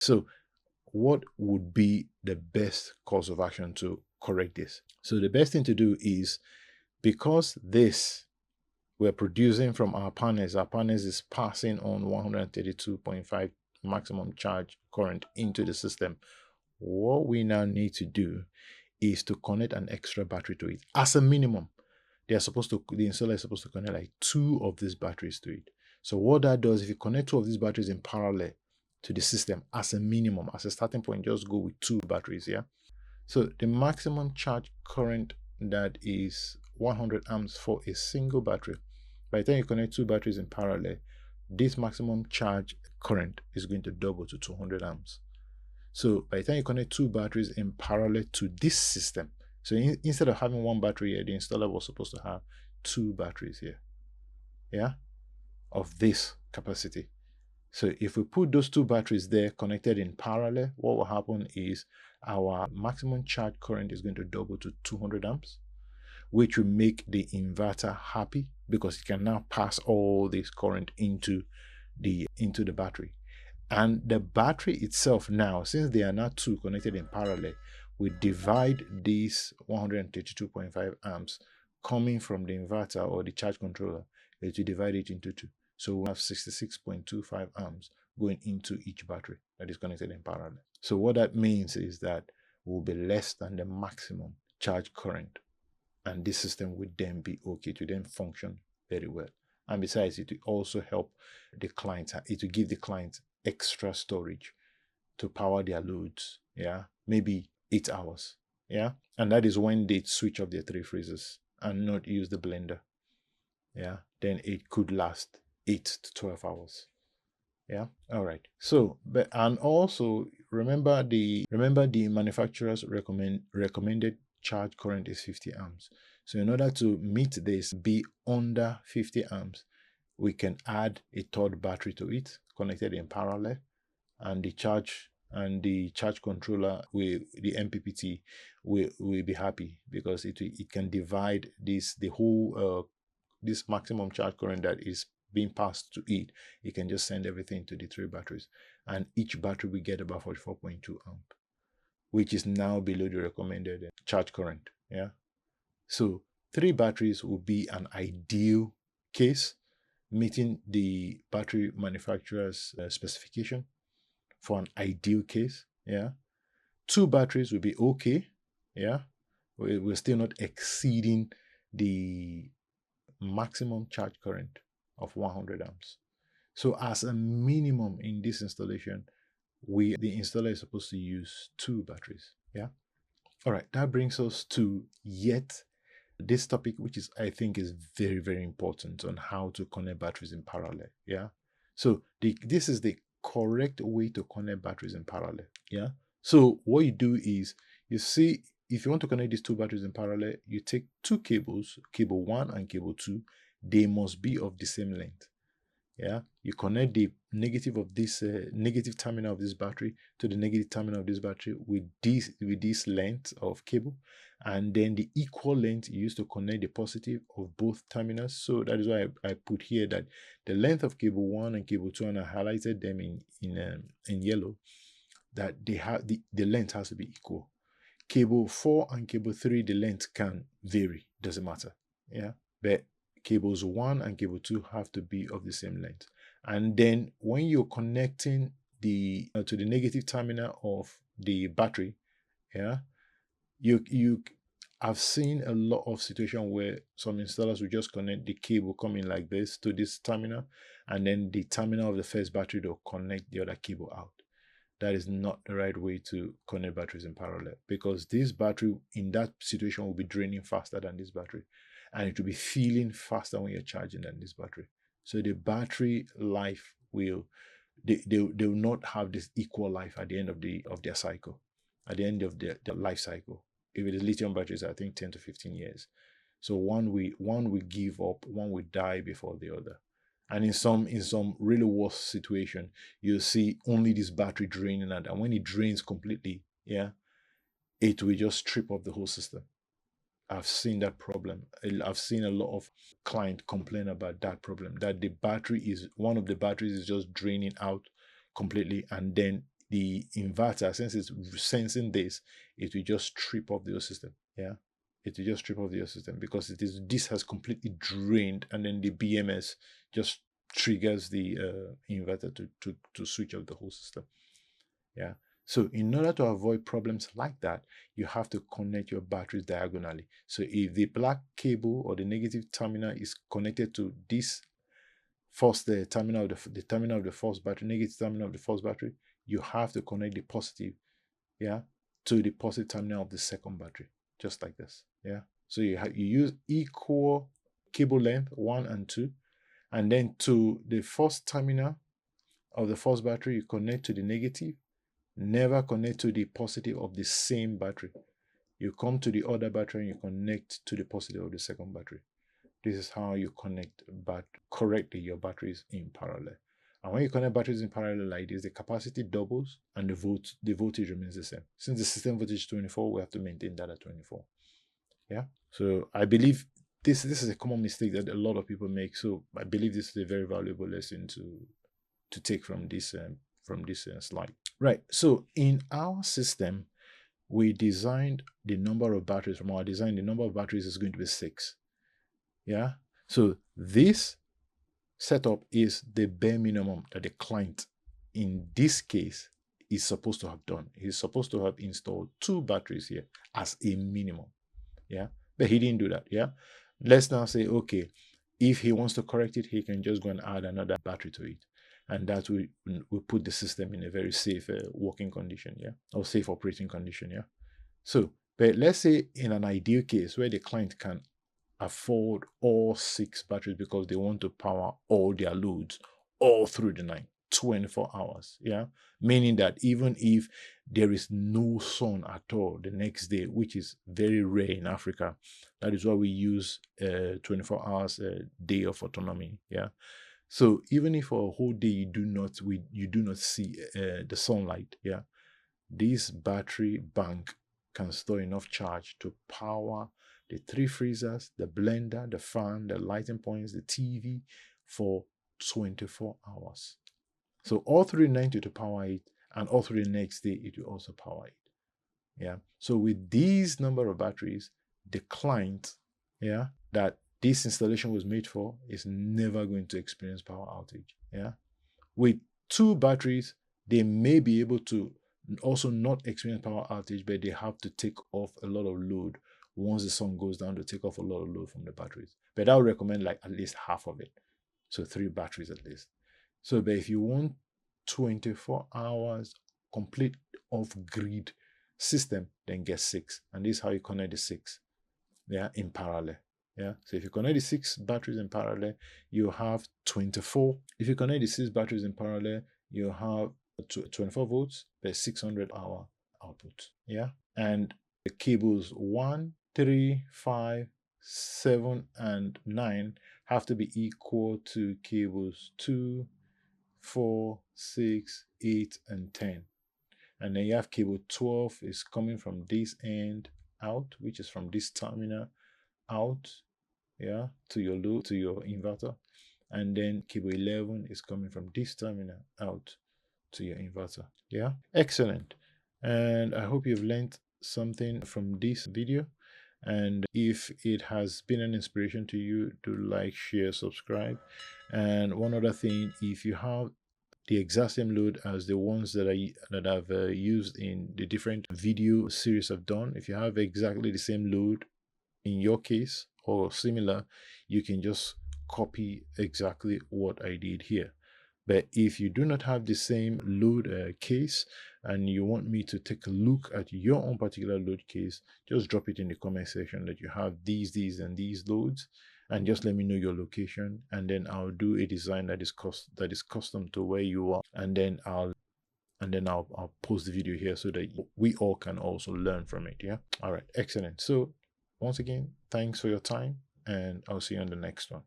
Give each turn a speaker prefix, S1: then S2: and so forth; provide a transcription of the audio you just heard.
S1: So what would be the best course of action to correct this? So the best thing to do is, because this we're producing from our panels is passing on 132.5 maximum charge current into the system. What we now need to do is to connect an extra battery to it. As a minimum, the installer is supposed to connect like 2 of these batteries to it. So what that does, if you connect 2 of these batteries in parallel to the system as a minimum, as a starting point, just go with 2 batteries, yeah? So the maximum charge current that is 100 amps for a single battery, by the time you connect 2 batteries in parallel, this maximum charge current is going to double to 200 amps. So by the time you connect 2 batteries in parallel to this system, so instead of having 1 battery here, the installer was supposed to have 2 batteries here, yeah, of this capacity. So if we put those 2 batteries there connected in parallel, what will happen is our maximum charge current is going to double to 200 amps, which will make the inverter happy because it can now pass all this current into the battery. And the battery itself now, since they are now 2 connected in parallel, we divide these 132.5 amps coming from the inverter or the charge controller, to divide it into 2. So we have 66.25 amps going into each battery that is connected in parallel. So what that means is that will be less than the maximum charge current, and this system would then be okay to then function very well. And besides, it will also help the client, it will give the client extra storage to power their loads, yeah, maybe 8 hours, yeah, and that is when they switch off their 3 freezers and not use the blender, yeah, then it could last 8 to 12 hours. Yeah, all right. So, but and also remember the manufacturer's recommended charge current is 50 amps. So in order to meet this, be under 50 amps, we can add a 3rd battery to it connected in parallel, and the charge controller with the MPPT will be happy because it can divide the whole this maximum charge current that is being passed to it. It can just send everything to the 3 batteries, and each battery will get about 44.2 amp, which is now below the recommended charge current. Yeah, so 3 batteries will be an ideal case, meeting the battery manufacturer's specification for an ideal case. Yeah, 2 batteries will be okay. Yeah, we're still not exceeding the maximum charge current of 100 amps. So as a minimum in this installation, the installer is supposed to use 2 batteries. Yeah. All right. That brings us to yet this topic, which is, I think, is very, very important on how to connect batteries in parallel. Yeah. So this is the correct way to connect batteries in parallel. Yeah. So what you do is, you see, if you want to connect these 2 batteries in parallel, you take 2 cables, cable 1 and cable 2. They must be of the same length. Yeah, you connect the negative of this negative terminal of this battery to the negative terminal of this battery with this length of cable, and then the equal length you use to connect the positive of both terminals. So that is why I put here that the length of cable 1 and cable 2, and I highlighted them in yellow, that they have the length has to be equal. Cable 4 and cable 3, the length can vary, doesn't matter. Yeah, but cables 1 and cable 2 have to be of the same length. And then when you're connecting to the negative terminal of the battery, yeah, you I've seen a lot of situations where some installers will just connect the cable coming like this to this terminal, and then the terminal of the first battery will connect the other cable out. That is not the right way to connect batteries in parallel, because this battery in that situation will be draining faster than this battery, and it will be feeling faster when you're charging than this battery. So the battery life will they will not have this equal life at the end of their cycle, at the end of their life cycle. If it is lithium batteries, I think 10 to 15 years. So one will give up, one will die before the other. And in some really worst situation, you'll see only this battery draining, and when it drains completely, yeah, it will just strip off the whole system. I've seen that problem. I've seen a lot of clients complain about that problem, that one of the batteries is just draining out completely, and then the inverter, since it's sensing this, it will just strip off the whole system. Yeah, it will just strip off the whole system because this has completely drained, and then the BMS just triggers the inverter to switch off the whole system. Yeah. So in order to avoid problems like that, you have to connect your batteries diagonally. So if the black cable or the negative terminal is connected to this first terminal of the terminal of the first battery, negative terminal of the first battery, you have to connect the positive, yeah, to the positive terminal of the second battery, just like this. Yeah. So you use equal cable length 1 and 2, and then to the first terminal of the first battery, you connect to the negative. Never connect to the positive of the same battery. You come to the other battery and you connect to the positive of the second battery. This is how you connect correctly your batteries in parallel. And when you connect batteries in parallel like this, the capacity doubles and the voltage remains the same. Since the system voltage is 24, we have to maintain that at 24. Yeah. So I believe this is a common mistake that a lot of people make. So I believe this is a very valuable lesson to take from this slide. Right. So in our system, we designed the number of batteries. From our design, the number of batteries is going to be 6. Yeah. So this setup is the bare minimum that the client, in this case, is supposed to have done. He's supposed to have installed 2 batteries here as a minimum. Yeah. But he didn't do that. Yeah. Let's now say, okay, if he wants to correct it, he can just go and add another battery to it. And that will put the system in a very safe working condition, yeah, or safe operating condition, yeah. So, but let's say in an ideal case where the client can afford all 6 batteries because they want to power all their loads all through the night, 24 hours, yeah, meaning that even if there is no sun at all the next day, which is very rare in Africa, that is why we use 24 hours day of autonomy, yeah. So even if for a whole day you do not see the sunlight, yeah, this battery bank can store enough charge to power the 3 freezers, the blender, the fan, the lighting points, the TV for 24 hours. So all through the night to power it, and all through the next day it will also power it. Yeah. So with these number of batteries, the client, yeah, that this installation was made for is never going to experience power outage. Yeah. With 2 batteries, they may be able to also not experience power outage, but they have to take off a lot of load once the sun goes down, to take off a lot of load from the batteries. But I would recommend like at least half of it. So 3 batteries at least. So but if you want 24 hours complete off-grid system, then get 6. And this is how you connect the 6, yeah, in parallel. Yeah. So if you connect the 6 batteries in parallel, you have 24. If you connect the 6 batteries in parallel, you have 24 volts per 600 hour output. Yeah. And the cables 1, 3, 5, 7, and 9 have to be equal to cables 2, 4, 6, 8, and 10. And then you have cable 12 is coming from this end out, which is from this terminal out, yeah, to your load, to your inverter. And then cable 11 is coming from this terminal out to your inverter. Yeah, excellent. And I hope you've learned something from this video. And if it has been an inspiration to you, do like, share, subscribe. And one other thing, if you have the exact same load as the ones that I've used in the different video series I've done, if you have exactly the same load in your case or similar, you can just copy exactly what I did here. But if you do not have the same load case and you want me to take a look at your own particular load case, just drop it in the comment section that you have these, and these loads, and just let me know your location, and then I'll do a design that is custom to where you are, and then I'll post the video here so that we all can also learn from it. Yeah. All right. Excellent. So once again, thanks for your time, and I'll see you on the next one.